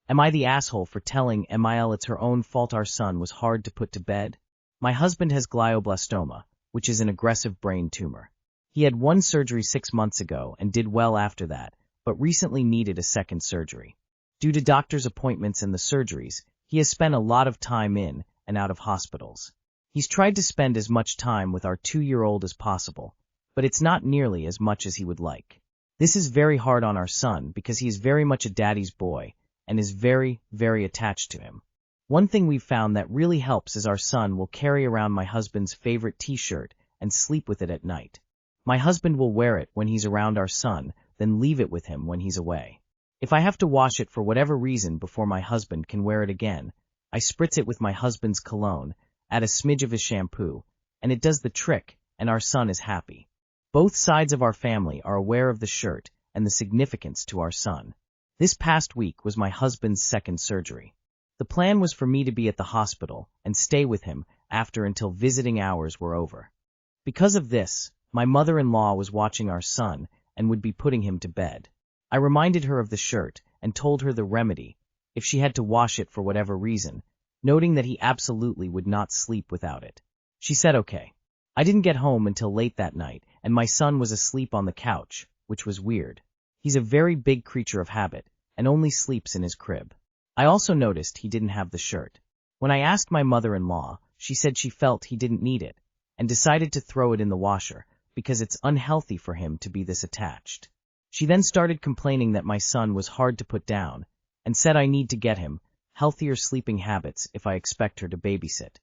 Am I the asshole for telling Emile it's her own fault our son was hard to put to bed? My husband has glioblastoma, which is an aggressive brain tumor. He had one surgery 6 months ago and did well after that, but recently needed a second surgery. Due to doctor's appointments and the surgeries, he has spent a lot of time in and out of hospitals. He's tried to spend as much time with our 2-year-old as possible, but it's not nearly as much as he would like. This is very hard on our son because he is very much a daddy's boy and is very, very attached to him. One thing we've found that really helps is our son will carry around my husband's favorite t-shirt and sleep with it at night. My husband will wear it when he's around our son, then leave it with him when he's away. If I have to wash it for whatever reason before my husband can wear it again, I spritz it with my husband's cologne, add a smidge of his shampoo, and it does the trick, and our son is happy. Both sides of our family are aware of the shirt and the significance to our son. This past week was my husband's second surgery. The plan was for me to be at the hospital and stay with him after until visiting hours were over. Because of this, my mother-in-law was watching our son and would be putting him to bed. I reminded her of the shirt and told her the remedy, if she had to wash it for whatever reason, noting that he absolutely would not sleep without it. She said okay. I didn't get home until late that night, and my son was asleep on the couch, which was weird. He's a very big creature of habit, and only sleeps in his crib. I also noticed he didn't have the shirt. When I asked my mother-in-law, she said she felt he didn't need it, and decided to throw it in the washer, because it's unhealthy for him to be this attached. She then started complaining that my son was hard to put down, and said I need to get him healthier sleeping habits if I expect her to babysit.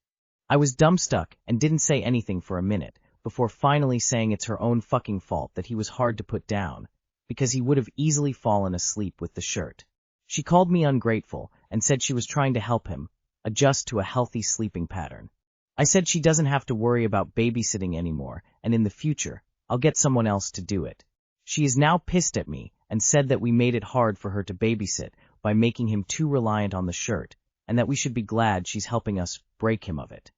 I was dumbstuck and didn't say anything for a minute, before finally saying it's her own fucking fault that he was hard to put down, because he would have easily fallen asleep with the shirt. She called me ungrateful and said she was trying to help him adjust to a healthy sleeping pattern. I said she doesn't have to worry about babysitting anymore, and in the future, I'll get someone else to do it. She is now pissed at me and said that we made it hard for her to babysit by making him too reliant on the shirt, and that we should be glad she's helping us break him of it.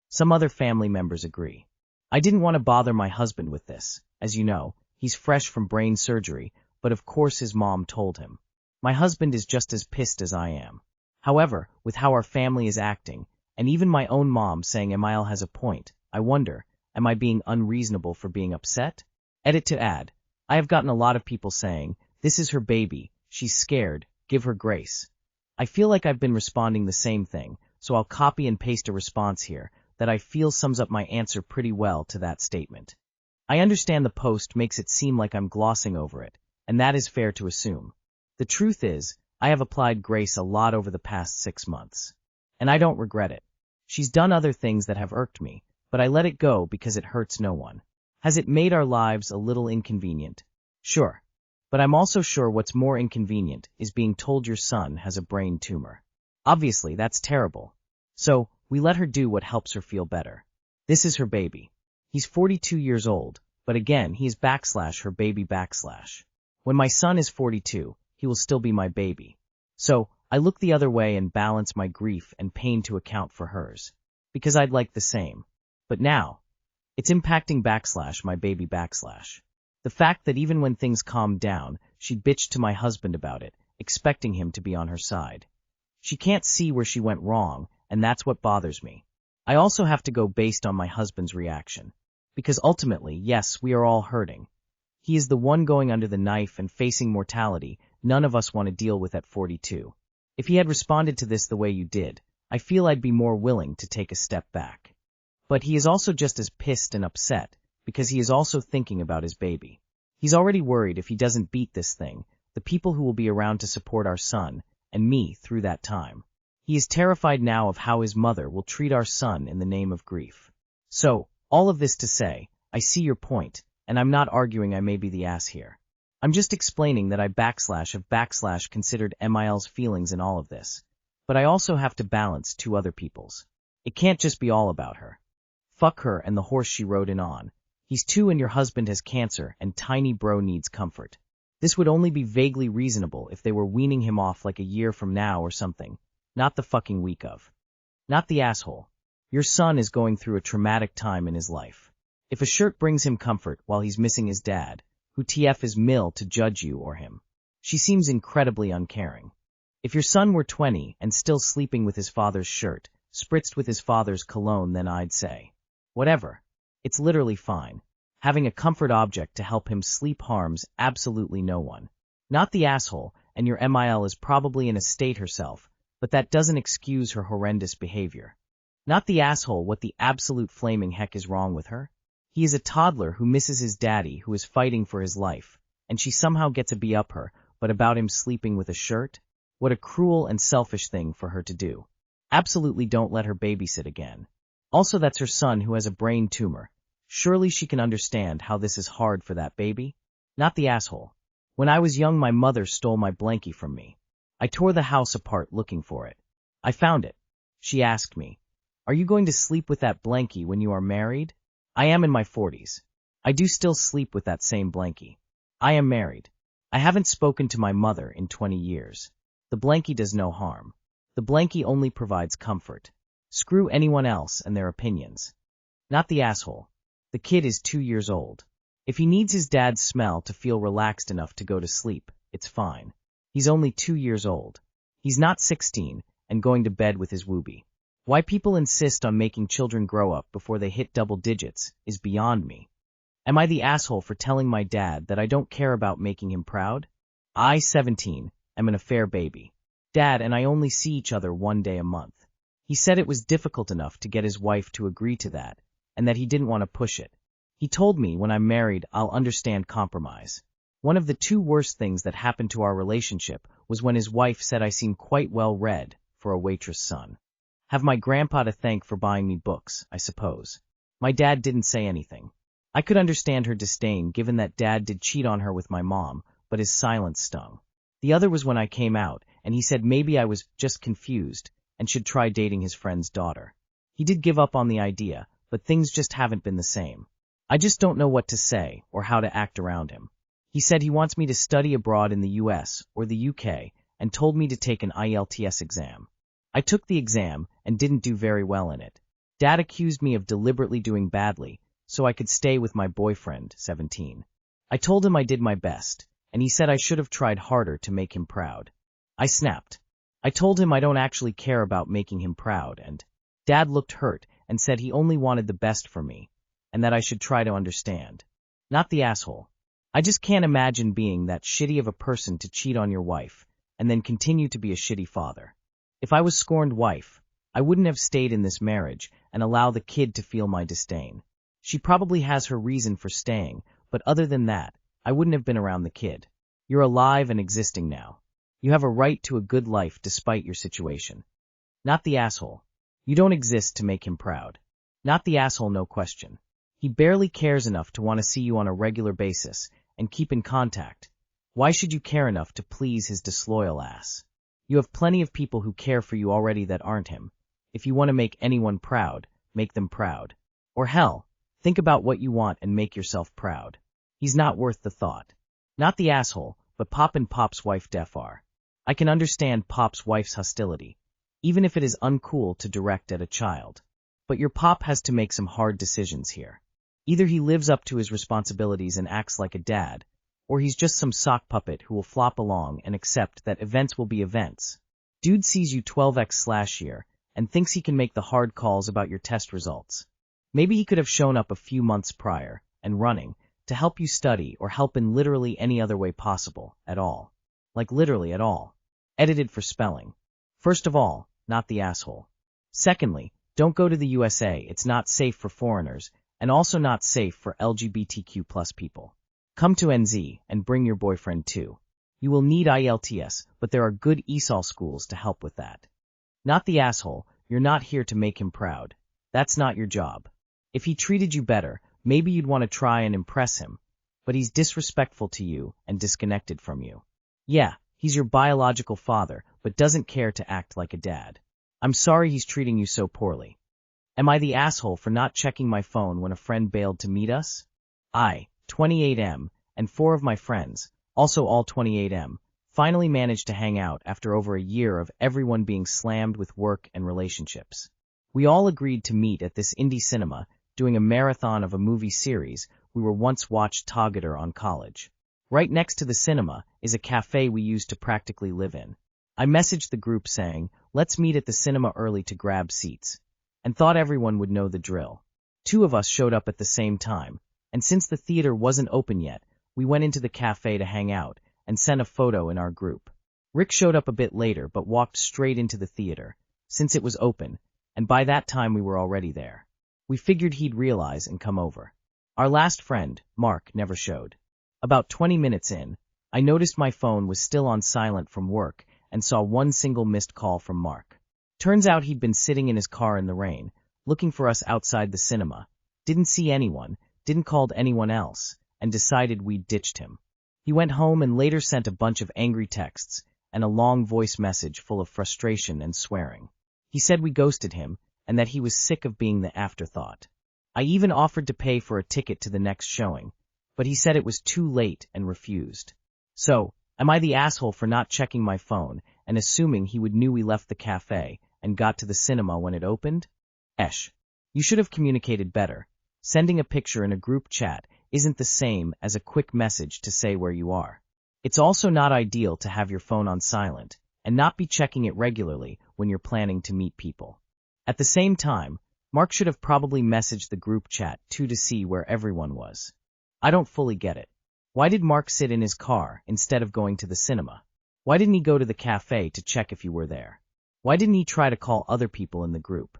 Some other family members agree. I didn't want to bother my husband with this. As you know, he's fresh from brain surgery, but of course his mom told him. My husband is just as pissed as I am. However, with how our family is acting, and even my own mom saying Emile has a point, I wonder, am I being unreasonable for being upset? Edit to add, I have gotten a lot of people saying, this is her baby, she's scared, give her grace. I feel like I've been responding the same thing, so I'll copy and paste a response here that I feel sums up my answer pretty well to that statement. I understand the post makes it seem like I'm glossing over it, and that is fair to assume. The truth is, I have applied grace a lot over the past 6 months. And I don't regret it. She's done other things that have irked me, but I let it go because it hurts no one. Has it made our lives a little inconvenient? Sure. But I'm also sure what's more inconvenient is being told your son has a brain tumor. Obviously, that's terrible. So, we let her do what helps her feel better. This is her baby. He's 42 years old, but again, he is /her baby/. When my son is 42, he will still be my baby. So, I look the other way and balance my grief and pain to account for hers. Because I'd like the same. But now, it's impacting /my baby/. The fact that even when things calmed down, she bitched to my husband about it, expecting him to be on her side. She can't see where she went wrong, and that's what bothers me. I also have to go based on my husband's reaction. Because ultimately, yes, we are all hurting. He is the one going under the knife and facing mortality none of us want to deal with at 42. If he had responded to this the way you did, I feel I'd be more willing to take a step back. But he is also just as pissed and upset, because he is also thinking about his baby. He's already worried if he doesn't beat this thing, the people who will be around to support our son, and me through that time. He is terrified now of how his mother will treat our son in the name of grief. So, all of this to say, I see your point, and I'm not arguing I may be the ass here. I'm just explaining that I /have considered Emile's feelings in all of this. But I also have to balance 2 other people's. It can't just be all about her. Fuck her and the horse she rode in on. He's 2 and your husband has cancer and tiny bro needs comfort. This would only be vaguely reasonable if they were weaning him off like a year from now or something, not the fucking week of. Not the asshole. Your son is going through a traumatic time in his life. If a shirt brings him comfort while he's missing his dad, who TF is Mill to judge you or him? She seems incredibly uncaring. If your son were 20 and still sleeping with his father's shirt, spritzed with his father's cologne, then I'd say, whatever. It's literally fine. Having a comfort object to help him sleep harms absolutely no one. Not the asshole, and your MIL is probably in a state herself, but that doesn't excuse her horrendous behavior. Not the asshole, what the absolute flaming heck is wrong with her? He is a toddler who misses his daddy, who is fighting for his life, and she somehow gets a bee up her, but about him sleeping with a shirt? What a cruel and selfish thing for her to do. Absolutely don't let her babysit again. Also, that's her son who has a brain tumor. Surely she can understand how this is hard for that baby? Not the asshole. When I was young, my mother stole my blankie from me. I tore the house apart looking for it. I found it. She asked me, "Are you going to sleep with that blankie when you are married?" I am in my 40s. I do still sleep with that same blankie. I am married. I haven't spoken to my mother in 20 years. The blankie does no harm. The blankie only provides comfort. Screw anyone else and their opinions. Not the asshole. The kid is 2 years old. If he needs his dad's smell to feel relaxed enough to go to sleep, it's fine. He's only 2 years old. He's not 16 and going to bed with his whoopee. Why people insist on making children grow up before they hit double digits is beyond me. Am I the asshole for telling my dad that I don't care about making him proud? I, 17, am an affair baby. Dad and I only see each other 1 day a month. He said it was difficult enough to get his wife to agree to that, and that he didn't want to push it. He told me when I'm married I'll understand compromise. One of the 2 worst things that happened to our relationship was when his wife said I seem quite well read for a waitress' son. Have my grandpa to thank for buying me books, I suppose. My dad didn't say anything. I could understand her disdain given that dad did cheat on her with my mom, but his silence stung. The other was when I came out, and he said maybe I was just confused and should try dating his friend's daughter. He did give up on the idea, but things just haven't been the same. I just don't know what to say or how to act around him. He said he wants me to study abroad in the US or the UK and told me to take an IELTS exam. I took the exam and didn't do very well in it. Dad accused me of deliberately doing badly so I could stay with my boyfriend, 17. I told him I did my best, and he said I should have tried harder to make him proud. I snapped. I told him I don't actually care about making him proud, and Dad looked hurt and said he only wanted the best for me, and that I should try to understand. Not the asshole. I just can't imagine being that shitty of a person to cheat on your wife, and then continue to be a shitty father. If I was scorned wife, I wouldn't have stayed in this marriage and allow the kid to feel my disdain. She probably has her reason for staying, but other than that, I wouldn't have been around the kid. You're alive and existing now. You have a right to a good life despite your situation. Not the asshole. You don't exist to make him proud. Not the asshole, no question. He barely cares enough to want to see you on a regular basis and keep in contact. Why should you care enough to please his disloyal ass? You have plenty of people who care for you already that aren't him. If you want to make anyone proud, make them proud. Or hell, think about what you want and make yourself proud. He's not worth the thought. Not the asshole, but Pop and Pop's wife Def are. I can understand Pop's wife's hostility, even if it is uncool to direct at a child. But your Pop has to make some hard decisions here. Either he lives up to his responsibilities and acts like a dad, or he's just some sock puppet who will flop along and accept that events will be events. Dude sees you 12x/year and thinks he can make the hard calls about your test results. Maybe he could have shown up a few months prior, and running, to help you study or help in literally any other way possible, at all. Like literally at all. Edited for spelling. First of all, not the asshole. Secondly, don't go to the USA, it's not safe for foreigners, and also not safe for LGBTQ+ people. Come to NZ and bring your boyfriend too. You will need IELTS, but there are good ESOL schools to help with that. Not the asshole, you're not here to make him proud. That's not your job. If he treated you better, maybe you'd want to try and impress him, but he's disrespectful to you and disconnected from you. Yeah, he's your biological father, but doesn't care to act like a dad. I'm sorry he's treating you so poorly. Am I the asshole for not checking my phone when a friend bailed to meet us? I, 28M, and 4 of my friends, also all 28M, finally managed to hang out after over a year of everyone being slammed with work and relationships. We all agreed to meet at this indie cinema, doing a marathon of a movie series we were once watched together on college. Right next to the cinema is a cafe we used to practically live in. I messaged the group saying, let's meet at the cinema early to grab seats, and thought everyone would know the drill. 2 of us showed up at the same time, and since the theater wasn't open yet, we went into the cafe to hang out and sent a photo in our group. Rick showed up a bit later but walked straight into the theater, since it was open, and by that time we were already there. We figured he'd realize and come over. Our last friend, Mark, never showed. About 20 minutes in, I noticed my phone was still on silent from work and saw one single missed call from Mark. Turns out he'd been sitting in his car in the rain, looking for us outside the cinema, didn't see anyone, didn't call anyone else, and decided we'd ditched him. He went home and later sent a bunch of angry texts and a long voice message full of frustration and swearing. He said we ghosted him and that he was sick of being the afterthought. I even offered to pay for a ticket to the next showing, but he said it was too late and refused. So, am I the asshole for not checking my phone and assuming he would knew we left the cafe and got to the cinema when it opened? Esh. You should have communicated better. Sending a picture in a group chat isn't the same as a quick message to say where you are. It's also not ideal to have your phone on silent and not be checking it regularly when you're planning to meet people. At the same time, Mark should have probably messaged the group chat too to see where everyone was. I don't fully get it. Why did Mark sit in his car instead of going to the cinema? Why didn't he go to the cafe to check if you were there? Why didn't he try to call other people in the group?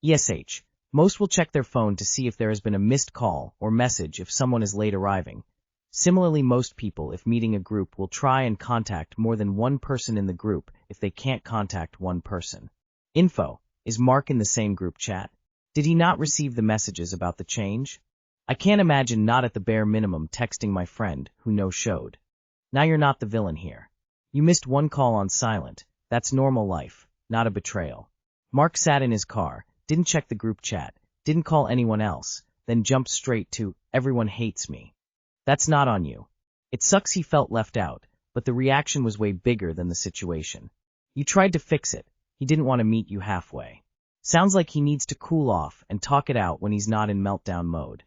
ESH. Most will check their phone to see if there has been a missed call or message if someone is late arriving. Similarly, most people, if meeting a group, will try and contact more than one person in the group if they can't contact one person. Info. Is Mark in the same group chat? Did he not receive the messages about the change? I can't imagine not at the bare minimum texting my friend who no-showed. Now you're not the villain here. You missed one call on silent. That's normal life, not a betrayal. Mark sat in his car, didn't check the group chat, didn't call anyone else, then jumped straight to, everyone hates me. That's not on you. It sucks he felt left out, but the reaction was way bigger than the situation. You tried to fix it. He didn't want to meet you halfway. Sounds like he needs to cool off and talk it out when he's not in meltdown mode.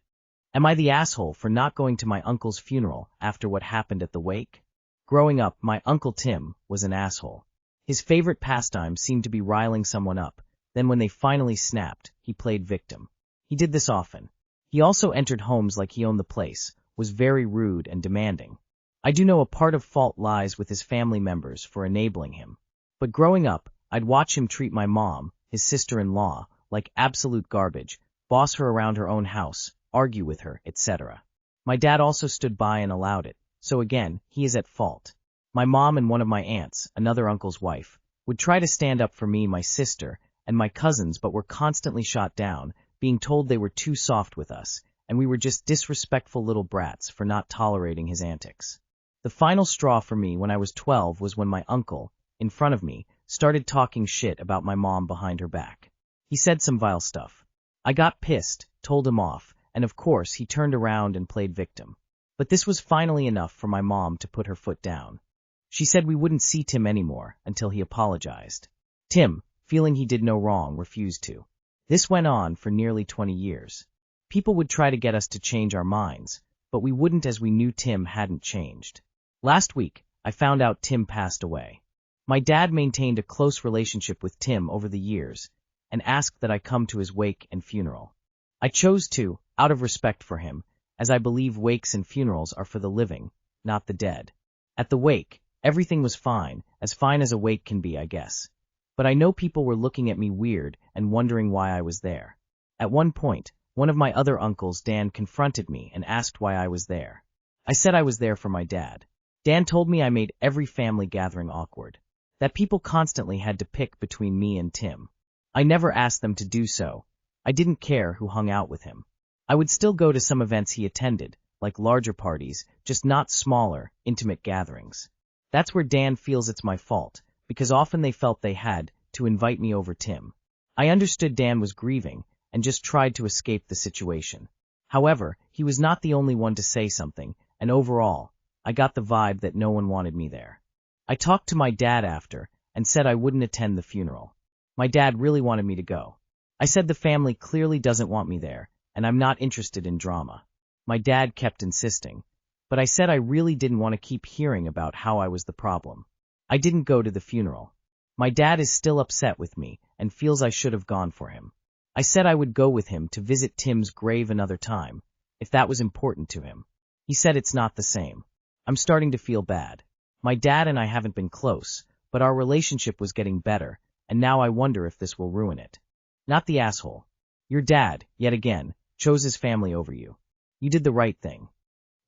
Am I the asshole for not going to my uncle's funeral after what happened at the wake? Growing up, my Uncle Tim was an asshole. His favorite pastime seemed to be riling someone up. Then when they finally snapped, he played victim. He did this often. He also entered homes like he owned the place, was very rude and demanding. I do know a part of fault lies with his family members for enabling him. But growing up, I'd watch him treat my mom, his sister-in-law, like absolute garbage, boss her around her own house, argue with her, etc. My dad also stood by and allowed it, so again, he is at fault. My mom and one of my aunts, another uncle's wife, would try to stand up for me, my sister, and my cousins, but were constantly shot down, being told they were too soft with us, and we were just disrespectful little brats for not tolerating his antics. The final straw for me when I was 12 was when my uncle, in front of me, started talking shit about my mom behind her back. He said some vile stuff. I got pissed, told him off, and of course he turned around and played victim. But this was finally enough for my mom to put her foot down. She said we wouldn't see Tim anymore until he apologized. Tim, feeling he did no wrong, refused to. This went on for nearly 20 years. People would try to get us to change our minds, but we wouldn't as we knew Tim hadn't changed. Last week, I found out Tim passed away. My dad maintained a close relationship with Tim over the years and asked that I come to his wake and funeral. I chose to, out of respect for him, as I believe wakes and funerals are for the living, not the dead. At the wake, everything was fine as a wake can be, I guess. But I know people were looking at me weird and wondering why I was there. At one point, one of my other uncles, Dan, confronted me and asked why I was there. I said I was there for my dad. Dan told me I made every family gathering awkward, that people constantly had to pick between me and Tim. I never asked them to do so. I didn't care who hung out with him. I would still go to some events he attended, like larger parties, just not smaller, intimate gatherings. That's where Dan feels it's my fault, because often they felt they had to invite me over Tim. I understood Dan was grieving and just tried to escape the situation. However, he was not the only one to say something, and overall, I got the vibe that no one wanted me there. I talked to my dad after and said I wouldn't attend the funeral. My dad really wanted me to go. I said the family clearly doesn't want me there, and I'm not interested in drama. My dad kept insisting, but I said I really didn't want to keep hearing about how I was the problem. I didn't go to the funeral. My dad is still upset with me and feels I should have gone for him. I said I would go with him to visit Tim's grave another time, if that was important to him. He said it's not the same. I'm starting to feel bad. My dad and I haven't been close, but our relationship was getting better, and now I wonder if this will ruin it. Not the asshole. Your dad, yet again, chose his family over you. You did the right thing.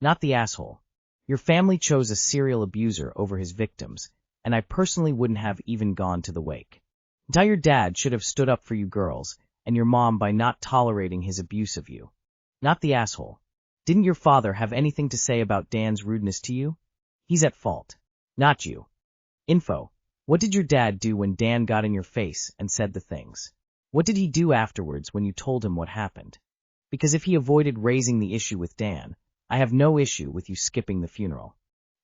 Not the asshole. Your family chose a serial abuser over his victims, and I personally wouldn't have even gone to the wake. Your dad should have stood up for you girls, and your mom by not tolerating his abuse of you. Not the asshole. Didn't your father have anything to say about Dan's rudeness to you? He's at fault. Not you. Info. What did your dad do when Dan got in your face and said the things? What did he do afterwards when you told him what happened? Because if he avoided raising the issue with Dan, I have no issue with you skipping the funeral.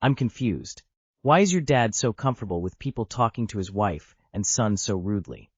I'm confused. Why is your dad so comfortable with people talking to his wife and son so rudely?